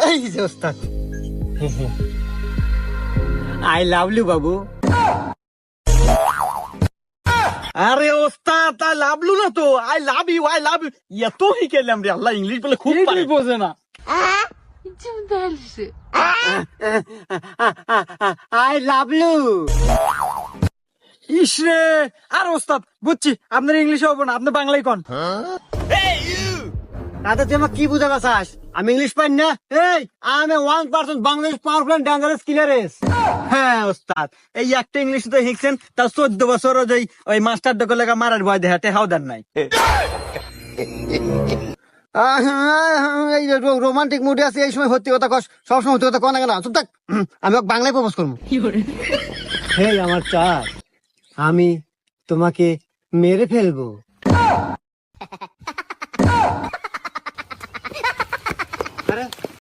এই যে ওস্তাদ, আই লাভ ইউ বাবু। আরে ওস্তাদ, আই লাভ ইউ না তো, I love you, I love you. এত শিখাইলাম রে আল্লাহ, ইংলিশ বলে খুব পারে। বোঝে না। I love you. ইসরে, আর ওস্তাদ বুঝছি আপনার ইংলিশে হবো না, আপনি বাংলায় কন। তাতে তুই আমার কি বুঝাবা চাস? আমি ইংলিশ পাই না। এই আমি 1% বাংলাদেশ পাওয়ারফুল এন্ড ডেঞ্জারাস কিলারেস। হ্যাঁ ওস্তাদ, এই একটা ইংলিশ তো শিখছেন, তার 14 বছর ওই মাস্টার দোকান লেগা মারার ভয় দেখাতে হাওদার নাই। এই রোমান্টিক মুডে আছে, এই সময় সত্যি কথা কস, সবসময় সত্যি কথা কন না কেন? চুপ থাক, আমি ওকে বাংলায় প্রপোজ করবো। হে আমার চাঁদ, আমি তোমাকে মেরে ফেলবো। আরে